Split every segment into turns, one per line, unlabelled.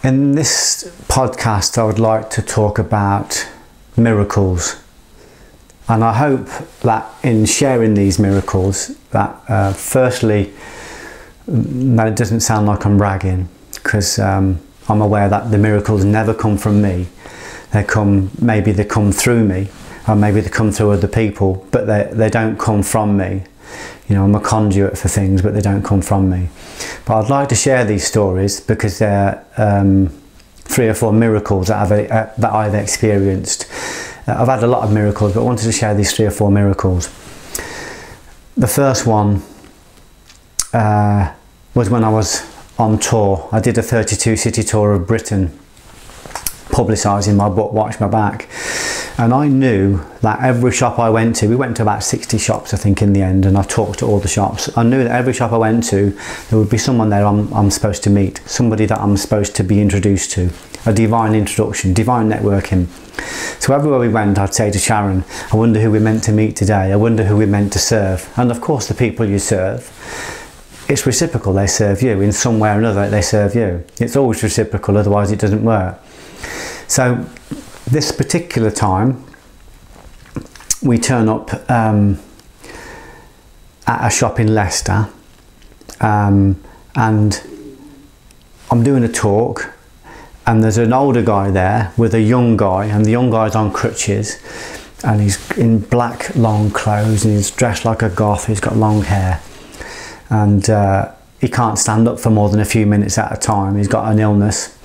In this podcast, I would like to talk about miracles. And I hope that in sharing these miracles, that firstly, that it doesn't sound like I'm bragging, because I'm aware that the miracles never come from me. Maybe they come through me, or maybe they come through other people, but they don't come from me. You know, I'm a conduit for things, but they don't come from me. But I'd like to share these stories because they're 3 or 4 miracles that I've experienced. I've had a lot of miracles, but I wanted to share these 3 or 4 miracles. The first one was when I was on tour. I did a 32 city tour of Britain, publicising my book, Watch My Back. And I knew that every shop I went to, we went to about 60 shops I think in the end, and I talked to all the shops. I knew that every shop I went to, there would be someone there I'm supposed to meet, somebody that I'm supposed to be introduced to, a divine introduction, divine networking. So everywhere we went, I'd say to Sharon, I wonder who we're meant to meet today, I wonder who we're meant to serve. And of course the people you serve, it's reciprocal, they serve you. In some way or another, they serve you. It's always reciprocal, otherwise it doesn't work. So this particular time, we turn up at a shop in Leicester, and I'm doing a talk, and there's an older guy there with a young guy, and the young guy's on crutches, and he's in black long clothes, and he's dressed like a goth, he's got long hair, and he can't stand up for more than a few minutes at a time. He's got an illness.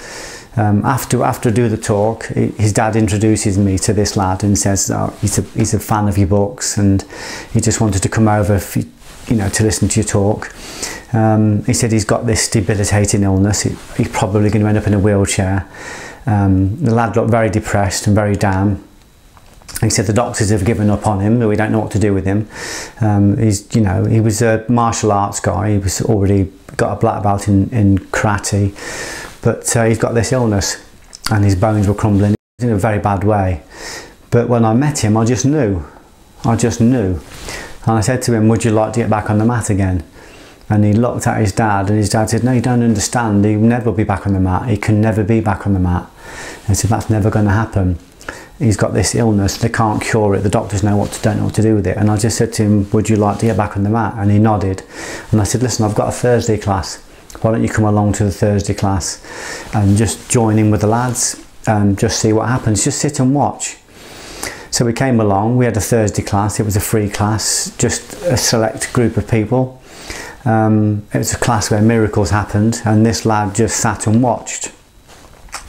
After I do the talk, his dad introduces me to this lad and says, oh, he's a fan of your books, and he just wanted to come over to listen to your talk. He said he's got this debilitating illness. He's probably going to end up in a wheelchair. The lad looked very depressed and very down. He said the doctors have given up on him, but we don't know what to do with him. He was a martial arts guy. He was already got a black belt in karate. But he's got this illness and his bones were crumbling in a very bad way. But when I met him, I just knew. And I said to him, would you like to get back on the mat again? And he looked at his dad, and his dad said, no, you don't understand. He'll never be back on the mat. He can never be back on the mat. And I said, that's never going to happen. He's got this illness, they can't cure it, the doctors don't know what to do with it. And I just said to him, would you like to get back on the mat? And he nodded. And I said, listen, I've got a Thursday class. Why don't you come along to the Thursday class and just join in with the lads and just see what happens, just sit and watch. So we came along, we had a Thursday class, it was a free class, just a select group of people. It was a class where miracles happened, and this lad just sat and watched.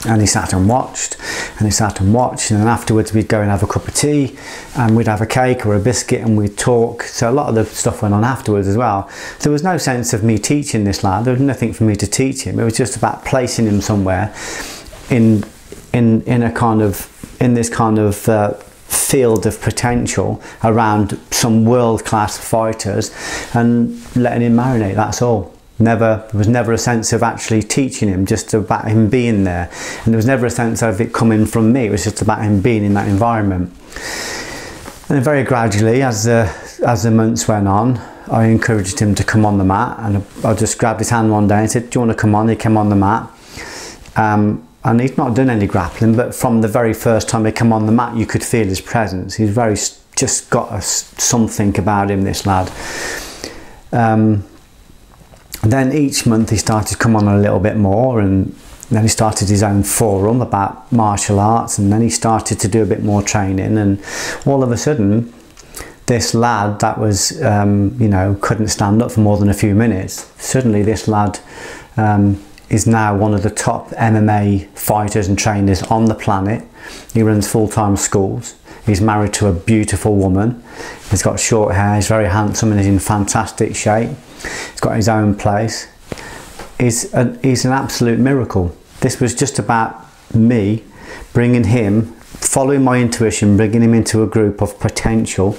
And he sat and watched, and he sat and watched, and then afterwards we'd go and have a cup of tea, and we'd have a cake or a biscuit, and we'd talk. So a lot of the stuff went on afterwards as well. There was no sense of me teaching this lad. There was nothing for me to teach him. It was just about placing him somewhere in this kind of field of potential around some world-class fighters, and letting him marinate. That's all. There was never a sense of actually teaching him, just about him being there. And there was never a sense of it coming from me. It was just about him being in that environment. And then very gradually, as the months went on, I encouraged him to come on the mat, and I just grabbed his hand one day and said, do you want to come on? He came on the mat. And he'd not done any grappling, but from the very first time he came on the mat, you could feel his presence. He's just got something about him, this lad. Then each month he started to come on a little bit more, and then he started his own forum about martial arts, and then he started to do a bit more training, and all of a sudden this lad that was couldn't stand up for more than a few minutes, suddenly this lad is now one of the top MMA fighters and trainers on the planet. He runs full-time schools. He's married to a beautiful woman. He's got short hair, he's very handsome, and he's in fantastic shape. He's got his own place. He's an absolute miracle. This was just about me bringing him, following my intuition, bringing him into a group of potential,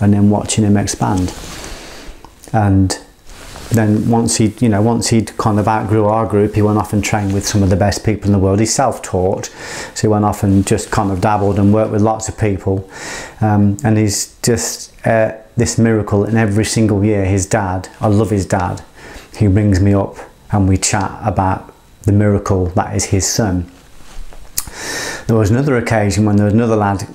and then watching him expand. And then once he'd kind of outgrew our group, he went off and trained with some of the best people in the world. He's self-taught, so he went off and just kind of dabbled and worked with lots of people. And he's just this miracle. And every single year, his dad, I love his dad, he brings me up and we chat about the miracle that is his son. There was another occasion when there was another lad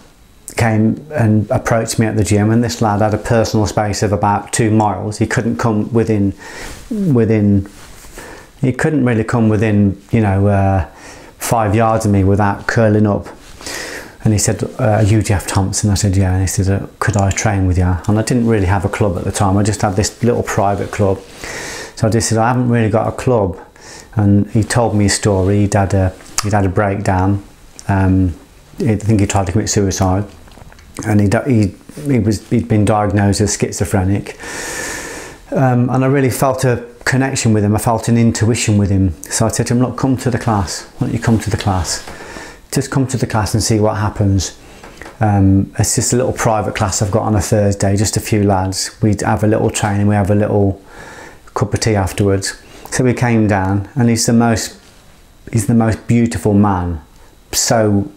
came and approached me at the gym, and this lad had a personal space of about 2 miles. He couldn't come within he couldn't really come within, you know, 5 yards of me without curling up. And he said, are you Geoff Thompson? I said, yeah. And he said, could I train with you? And I didn't really have a club at the time. I just had this little private club. So I just said, I haven't really got a club. And he told me his story. He'd had a breakdown. I think he tried to commit suicide. And he'd been diagnosed as schizophrenic. And I really felt a connection with him. I felt an intuition with him. So I said to him, look, come to the class. Why don't you come to the class? Just come to the class and see what happens. It's just a little private class I've got on a Thursday, just a few lads. We'd have a little training, we have a little cup of tea afterwards. So we came down, and he's the most beautiful man. So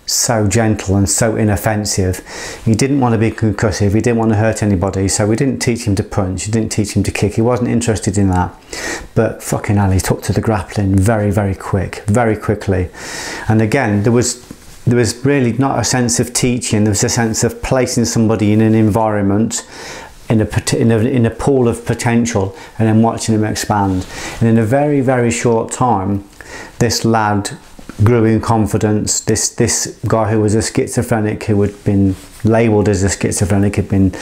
so gentle and so inoffensive. He didn't want to be concussive, he didn't want to hurt anybody, so we didn't teach him to punch, we didn't teach him to kick, he wasn't interested in that. But fucking hell, he took to the grappling very quickly. And again, there was really not a sense of teaching, there was a sense of placing somebody in an environment, in a pool of potential, and then watching him expand. And in a very short time, this lad grew in confidence. This guy who was a schizophrenic, who had been labelled as a schizophrenic, had been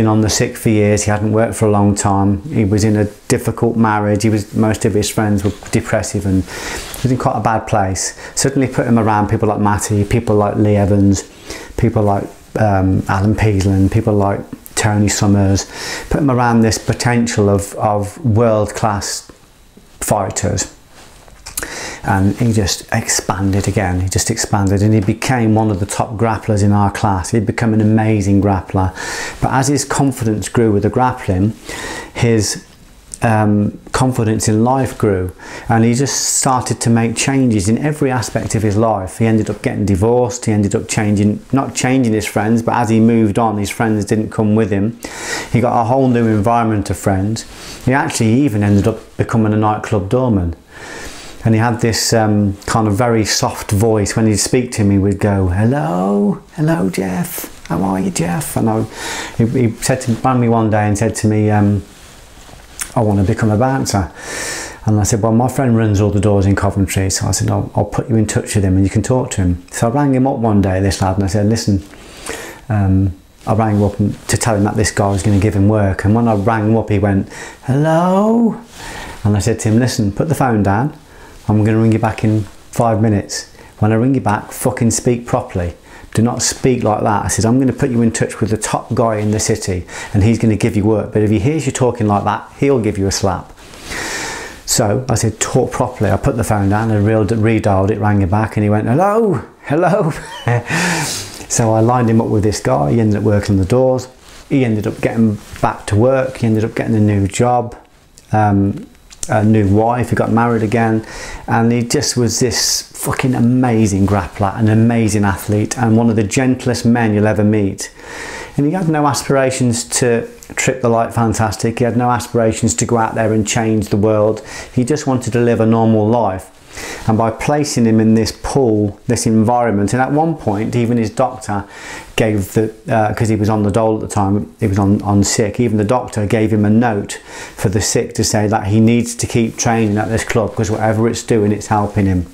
on the sick for years. He hadn't worked for a long time. He was in a difficult marriage. Most of his friends were depressive, and he was in quite a bad place. Suddenly put him around people like Matty, people like Lee Evans, people like Alan Peasland, people like Tony Summers. Put him around this potential of world-class fighters. And he just expanded again. He just expanded, and he became one of the top grapplers in our class. He'd become an amazing grappler. But as his confidence grew with the grappling, his confidence in life grew, and he just started to make changes in every aspect of his life. He ended up getting divorced. He ended up not changing his friends, but as he moved on, his friends didn't come with him. He got a whole new environment of friends. He actually even ended up becoming a nightclub doorman. And he had this kind of very soft voice. When he'd speak to me, he would go, hello Geoff, how are you, Geoff? And he said to me one day and said to me, I want to become a bouncer. And I said, well, my friend runs all the doors in Coventry. So I said, I'll put you in touch with him and you can talk to him. So I rang him up one day, this lad, and I said, listen, I rang him up to tell him that this guy was going to give him work. And when I rang him up, he went, hello? And I said to him, listen, put the phone down. I'm going to ring you back in 5 minutes. When I ring you back, fucking speak properly. Do not speak like that. I said, I'm going to put you in touch with the top guy in the city, and he's going to give you work. But if he hears you talking like that, he'll give you a slap. So I said, talk properly. I put the phone down and redialed it, rang him back, and he went, hello. So I lined him up with this guy. He ended up working the doors. He ended up getting back to work. He ended up getting a new job. A new wife, he got married again, and he just was this fucking amazing grappler, an amazing athlete, and one of the gentlest men you'll ever meet. And he had no aspirations to trip the light fantastic, he had no aspirations to go out there and change the world. He just wanted to live a normal life. And by placing him in this pool, this environment, and at one point even his doctor gave the, because he was on the dole at the time, he was on sick, even the doctor gave him a note for the sick to say that he needs to keep training at this club because whatever it's doing, it's helping him.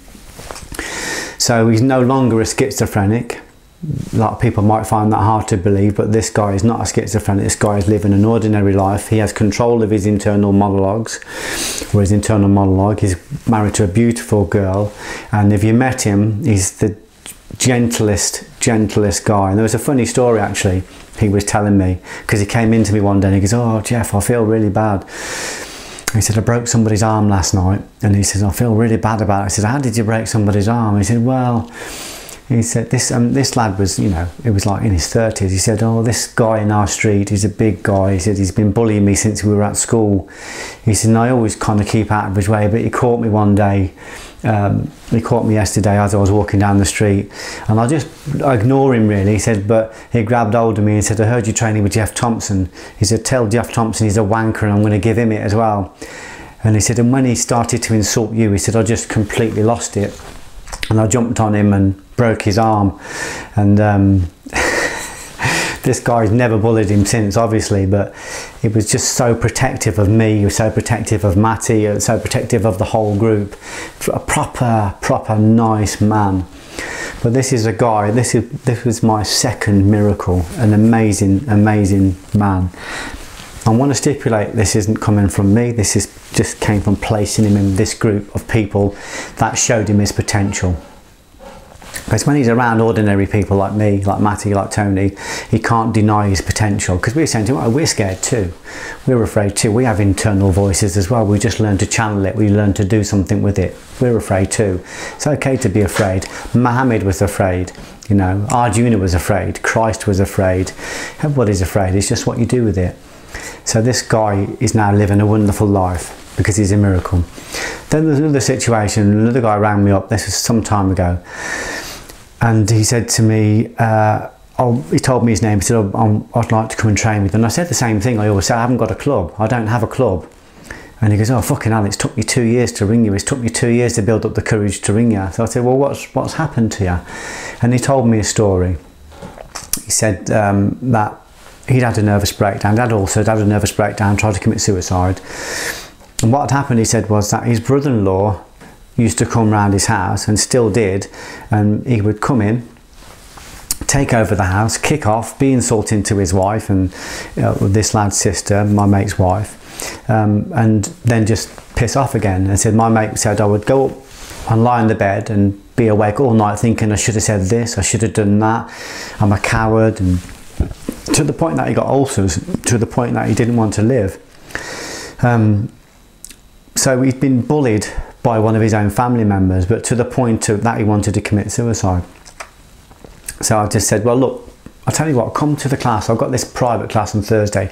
So he's no longer a schizophrenic. A lot of people might find that hard to believe, but this guy is not a schizophrenic. This guy is living an ordinary life. He has control of his internal monologues, or his internal monologue. He's married to a beautiful girl, and if you met him, he's the gentlest guy. And there was a funny story actually he was telling me, because he came into me one day and he goes, oh Geoff, I feel really bad. He said, I broke somebody's arm last night. And he says, I feel really bad about it. I said, how did you break somebody's arm? He said, well, he said, this lad was, you know, it was like in his 30s. He said, oh, this guy in our street, he's a big guy. He said, he's been bullying me since we were at school. He said, and I always kind of keep out of his way, but he caught me one day. He caught me yesterday as I was walking down the street, and I just ignore him really. He said, but he grabbed hold of me and said, I heard you training with Geoff Thompson. He said, tell Geoff Thompson he's a wanker and I'm going to give him it as well. And he said, and when he started to insult you, he said, I just completely lost it. And I jumped on him and broke his arm. And this guy's never bullied him since, obviously, but he was just so protective of me, he was so protective of Matty, so protective of the whole group. A proper nice man. But this is a guy, this was my second miracle, an amazing man. I want to stipulate this isn't coming from me, this is just came from placing him in this group of people that showed him his potential. Because when he's around ordinary people like me, like Matty, like Tony, he can't deny his potential. Because we're saying to him, we're scared too. We're afraid too. We have internal voices as well. We just learn to channel it. We learn to do something with it. We're afraid too. It's okay to be afraid. Muhammad was afraid. You know, Arjuna was afraid. Christ was afraid. Everybody's afraid. It's just what you do with it. So this guy is now living a wonderful life because he's a miracle. Then there's another situation. Another guy rang me up. This was some time ago. And he said to me, he told me his name, he said, I'd like to come and train with you. And I said the same thing I always say, I haven't got a club, I don't have a club. And he goes, oh fucking hell, it's took me 2 years to ring you, it's took me 2 years to build up the courage to ring you. So I said, well, what's happened to you? And he told me a story. He said that he'd had a nervous breakdown, Dad also had a nervous breakdown, tried to commit suicide. And what had happened, he said, was that his brother-in-law used to come round his house, and still did, and he would come in, take over the house, kick off, be insulting to his wife and this lad's sister, my mate's wife, and then just piss off again. And said, my mate said I would go up and lie in the bed and be awake all night thinking I should have said this, I should have done that, I'm a coward, and to the point that he got ulcers, to the point that he didn't want to live. So he'd been bullied by one of his own family members, but to the point that he wanted to commit suicide. So I just said, well look, I'll tell you what, come to the class, I've got this private class on Thursday,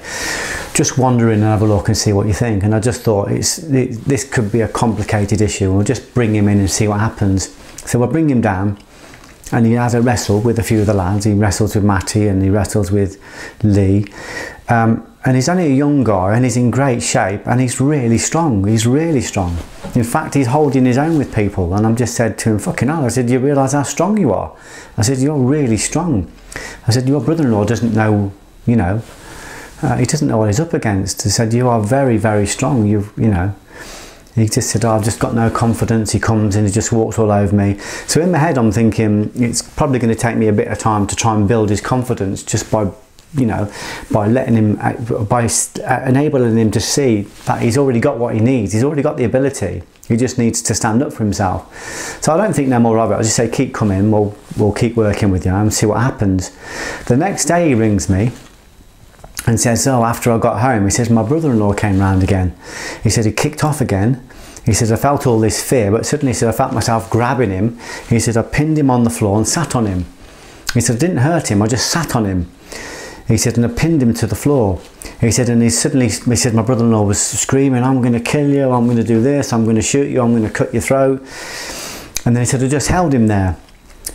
just wander in and have a look and see what you think. And I just thought this could be a complicated issue, we'll just bring him in and see what happens. So we'll bring him down, and he has a wrestle with a few of the lads. He wrestles with Matty and he wrestles with Lee. And he's only a young guy and he's in great shape and he's really strong. He's really strong. In fact, he's holding his own with people. And I'm just said to him, fucking hell, I said, do you realise how strong you are? I said, you're really strong. I said, your brother-in-law doesn't know, you know, he doesn't know what he's up against. I said, you are very strong, you know. He just said, oh, I've just got no confidence. He comes and he just walks all over me. So in my head, I'm thinking it's probably going to take me a bit of time to try and build his confidence just by, you know, by letting him, by enabling him to see that he's already got what he needs. He's already got the ability. He just needs to stand up for himself. So I don't think no more of it. I just say, keep coming. We'll keep working with you and see what happens. The next day he rings me and says, oh, after I got home, he says, my brother-in-law came round again. He said, he kicked off again. He says, I felt all this fear, but suddenly he said, I felt myself grabbing him. He said, I pinned him on the floor and sat on him. He said, I didn't hurt him, I just sat on him. He said, and I pinned him to the floor. He said, and he said, my brother-in-law was screaming, I'm going to kill you, I'm going to do this, I'm going to shoot you, I'm going to cut your throat. And then he said, I just held him there.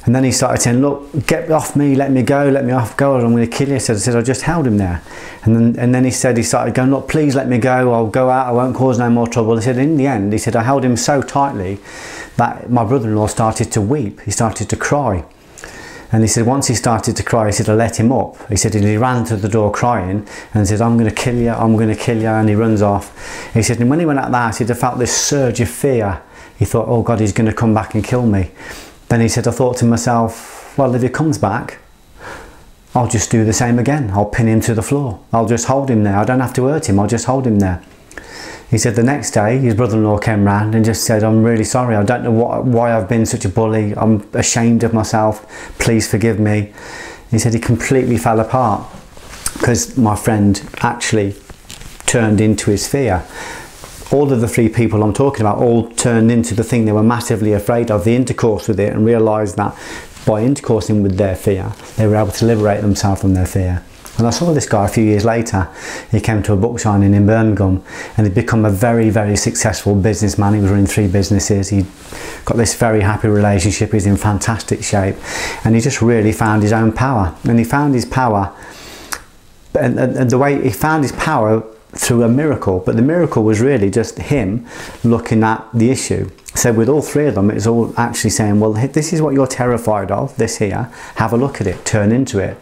And then he started saying, look, get off me, let me go, let me off, go, or I'm going to kill you. I said, I just held him there. And then he said, he started going, look, please let me go, I'll go out, I won't cause no more trouble. He said, in the end, he said, I held him so tightly that my brother-in-law started to weep, he started to cry. And he said, once he started to cry, he said, I let him up. He said, and he ran to the door crying and said, I'm going to kill you, I'm going to kill you. And he runs off. He said, and when he went out there, he said, I felt this surge of fear. He thought, oh God, he's going to come back and kill me. Then he said, I thought to myself, well, if he comes back, I'll just do the same again. I'll pin him to the floor. I'll just hold him there. I don't have to hurt him. I'll just hold him there. He said the next day his brother-in-law came round and just said, I'm really sorry, I don't know why I've been such a bully, I'm ashamed of myself, please forgive me. He said he completely fell apart because my friend actually turned into his fear. All of the three people I'm talking about all turned into the thing they were massively afraid of, the intercourse with it, and realised that by intercoursing with their fear they were able to liberate themselves from their fear. And I saw this guy a few years later. He came to a book signing in Birmingham and he'd become a very successful businessman. He was running 3 businesses. He got this very happy relationship. He's in fantastic shape. And he just really found his own power. And he found his power, and the way he found his power through a miracle, but the miracle was really just him looking at the issue. So with all three of them, it's all actually saying, well, this is what you're terrified of, this here, have a look at it, turn into it,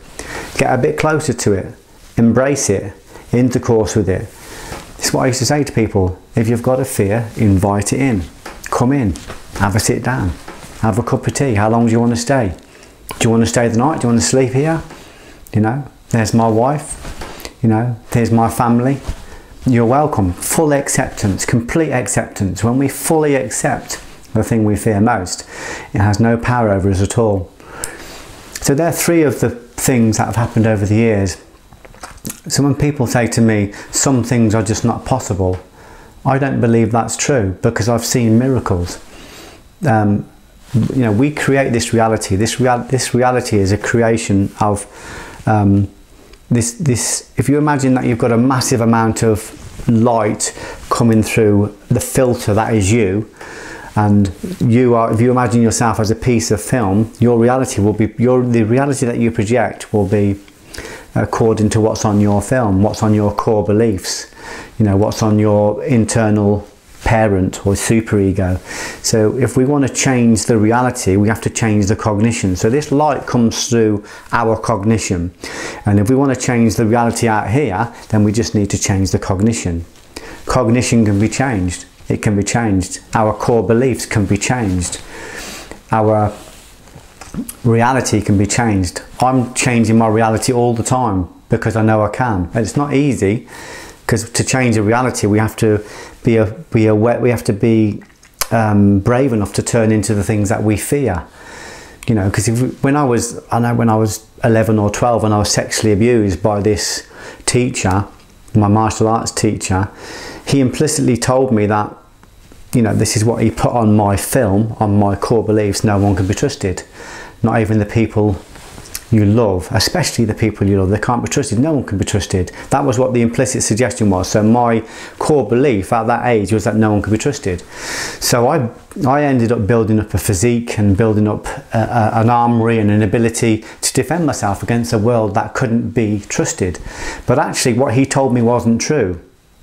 get a bit closer to it, embrace it, intercourse with it. It's what I used to say to people: if you've got a fear, invite it in, come in, have a sit down, have a cup of tea. How long do you want to stay? Do you want to stay the night? Do you want to sleep here? You know, there's my wife, you know, there's my family. You're welcome. Full acceptance, complete acceptance. When we fully accept the thing we fear most, it has no power over us at all. So there are three of the things that have happened over the years. So when people say to me, some things are just not possible, I don't believe that's true, because I've seen miracles. You know, we create this reality. This reality is a creation of if you imagine that you've got a massive amount of light coming through the filter that is you, and if you imagine yourself as a piece of film, your reality will be, the reality that you project will be according to what's on your film, what's on your core beliefs, you know, what's on your internal parent or superego. So if we want to change the reality, we have to change the cognition. So this light comes through our cognition, and if we want to change the reality out here, then we just need to change the cognition. Cognition can be changed. It can be changed. Our core beliefs can be changed. Our reality can be changed. I'm changing my reality all the time because I know I can. And it's not easy, because to change a reality, we have to be brave enough to turn into the things that we fear. You know, because when I was 11 or 12, and I was sexually abused by this teacher, my martial arts teacher, he implicitly told me that, you know, this is what he put on my film, on my core beliefs: no one can be trusted. Not even the people you love, especially the people you love, they can't be trusted. No one can be trusted. That was what the implicit suggestion was. So my core belief at that age was that no one could be trusted. So I ended up building up a physique and building up an armory and an ability to defend myself against a world that couldn't be trusted. But actually what he told me wasn't true.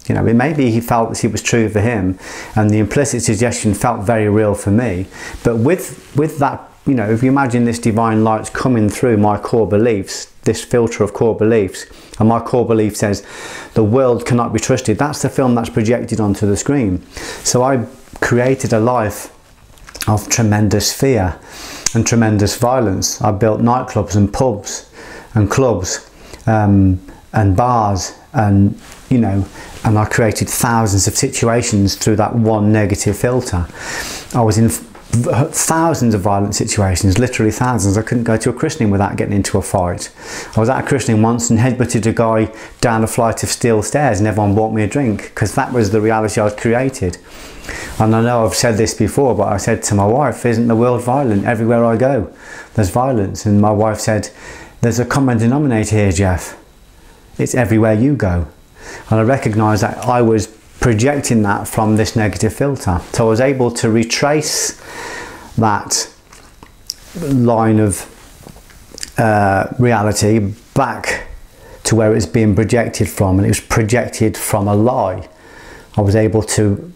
You know, maybe he felt that it was true for him, and the implicit suggestion felt very real for me. But with that, you know, if you imagine this divine light coming through my core beliefs, this filter of core beliefs, and my core belief says the world cannot be trusted, that's the film that's projected onto the screen. So I created a life of tremendous fear and tremendous violence. I built nightclubs and pubs and clubs and bars, and, you know, and I created thousands of situations through that one negative filter. I was in thousands of violent situations, literally thousands. I couldn't go to a christening without getting into a fight. I was at a christening once and headbutted a guy down a flight of steel stairs, and everyone bought me a drink, because that was the reality I'd created. And I know I've said this before, but I said to my wife, isn't the world violent? Everywhere I go there's violence. And my wife said, there's a common denominator here, Geoff. It's everywhere you go. And I recognised that I was projecting that from this negative filter. So I was able to retrace that line of reality back to where it's being projected from, and it was projected from a lie. I was able to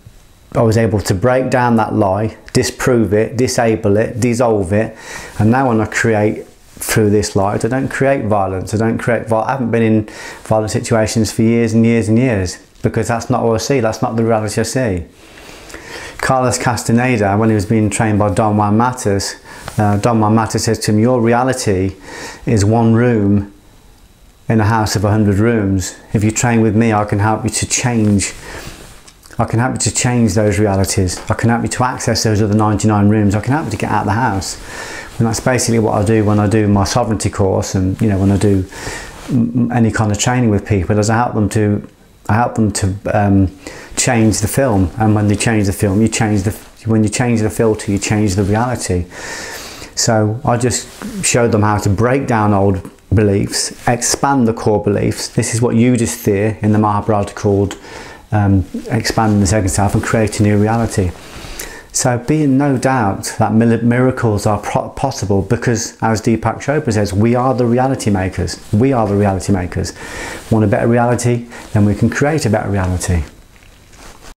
break down that lie, disprove it, disable it, dissolve it, and now when I create through this light, I don't create violence. I haven't been in violent situations for years and years and years, because that's not what I see. That's not the reality I see. Carlos Castaneda, when he was being trained by Don Juan Matas, Don Juan Matas says to him, your reality is one room in a house of 100 rooms. If you train with me, I can help you to change. I can help you to change those realities. I can help you to access those other 99 rooms. I can help you to get out of the house. And that's basically what I do when I do my sovereignty course, and, you know, when I do any kind of training with people, is I help them to change the film. And when they change the film, when you change the filter, you change the reality. So I just showed them how to break down old beliefs, expand the core beliefs. This is what Yudhisthira in the Mahabharata called expanding the second self and create a new reality. So be in no doubt that miracles are possible, because, as Deepak Chopra says, we are the reality makers. We are the reality makers. Want a better reality? Then we can create a better reality.